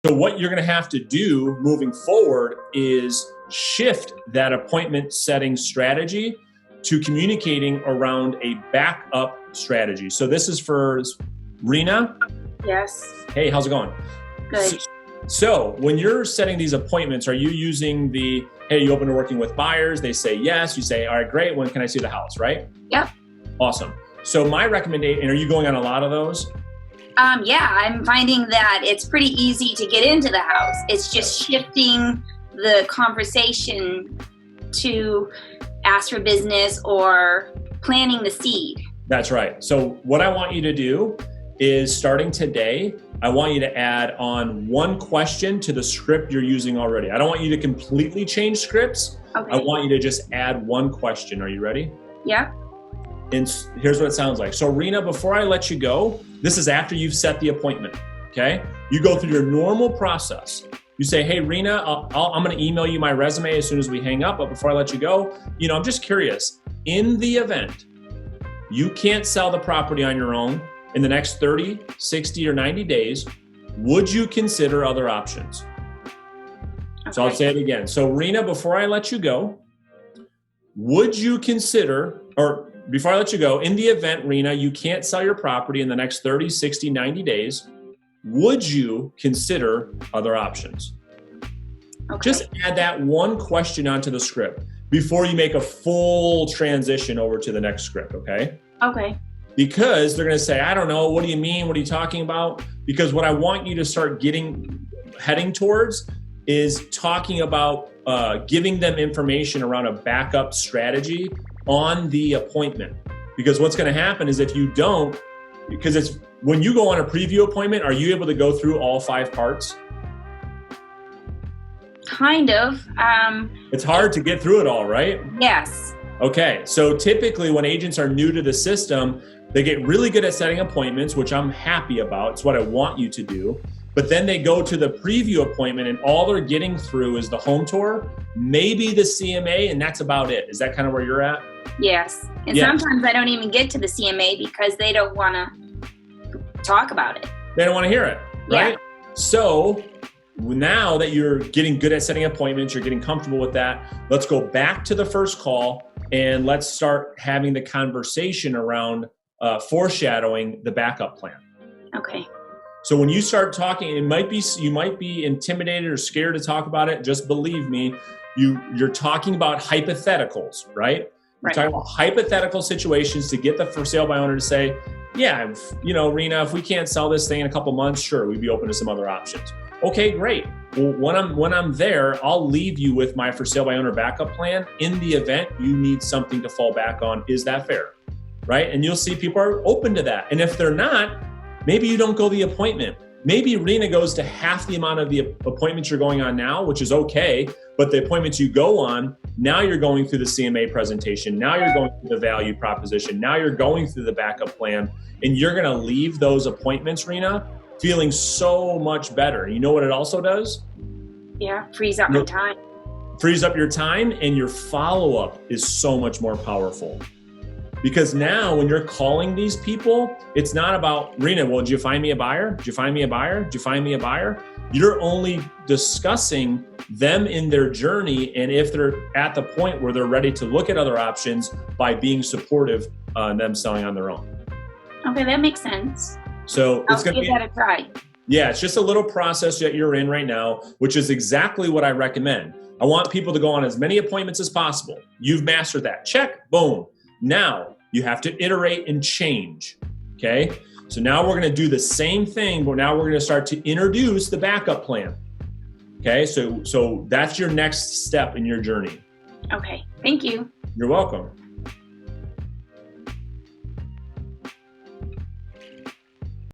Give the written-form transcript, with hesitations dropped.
So what you're going to have to do moving forward is shift that appointment setting strategy to communicating around a backup strategy. So this is for Rena. Yes. Hey, how's it going? Good. So when you're setting these appointments, are you using the, hey, you open to working with buyers? They say yes. You say, all right, great. When can I see the house, right? Yep. Awesome. So my recommendation, and are you going on a lot of those? Yeah, I'm finding that it's pretty easy to get into the house. It's just shifting the conversation to ask for business or planting the seed. That's right. So what I want you to do is, starting today, I want you to add on one question to the script you're using already. I don't want you to completely change scripts. Okay. I want you to just add one question. Are you ready? Yeah. And here's what it sounds like. So Rena, before I let you go, this is after you've set the appointment, okay? You go through your normal process. You say, hey, Rena, I'm going to email you my resume as soon as we hang up. But before I let you go, I'm just curious. In the event you can't sell the property on your own in the next 30, 60, or 90 days, would you consider other options? Okay. So I'll say it again. So Rena, before I let you go, would you consider, or before I let you go, in the event, Rena, you can't sell your property in the next 30, 60, 90 days, would you consider other options? Okay. Just add that one question onto the script before you make a full transition over to the next script, okay? Okay. Because they're going to say, I don't know, what do you mean? What are you talking about? Because what I want you to start heading towards is talking about giving them information around a backup strategy on the appointment. Because what's going to happen is if you don't, because it's when you go on a preview appointment, are you able to go through all 5 parts? Kind of. It's hard to get through it all, right? Yes. Okay. So typically when agents are new to the system, they get really good at setting appointments, which I'm happy about. It's what I want you to do. But then they go to the preview appointment and all they're getting through is the home tour, maybe the CMA, and that's about it. Is that kind of where you're at? Yes. And sometimes I don't even get to the CMA because they don't want to talk about it. They don't want to hear it, right? Yeah. So now that you're getting good at setting appointments, you're getting comfortable with that, let's go back to the first call and let's start having the conversation around foreshadowing the backup plan. Okay. So when you start talking, you might be intimidated or scared to talk about it. Just believe me, you're talking about hypotheticals, right? You're talking about hypothetical situations to get the for sale by owner to say, yeah, Rena, if we can't sell this thing in a couple months, sure, we'd be open to some other options. Okay, great. Well, when I'm there, I'll leave you with my for sale by owner backup plan in the event you need something to fall back on. Is that fair? Right? And you'll see people are open to that. And if they're not, maybe you don't go the appointment. Maybe Rena goes to half the amount of the appointments you're going on now, which is okay. But the appointments you go on, now you're going through the CMA presentation. Now you're going through the value proposition. Now you're going through the backup plan. And you're going to leave those appointments, Rena, feeling so much better. You know what it also does? Yeah, frees up your time. Frees up your time, and your follow-up is so much more powerful. Because now when you're calling these people, it's not about, Rena, well, did you find me a buyer? Did you find me a buyer? Did you find me a buyer? You're only discussing them in their journey and if they're at the point where they're ready to look at other options by being supportive on them selling on their own. Okay, that makes sense. So I'll give that a try. Yeah, it's just a little process that you're in right now, which is exactly what I recommend. I want people to go on as many appointments as possible. You've mastered that. Check, boom. Now you have to iterate and change, okay? So now we're gonna do the same thing, but now we're gonna start to introduce the backup plan, okay? So that's your next step in your journey. Okay, thank you. You're welcome.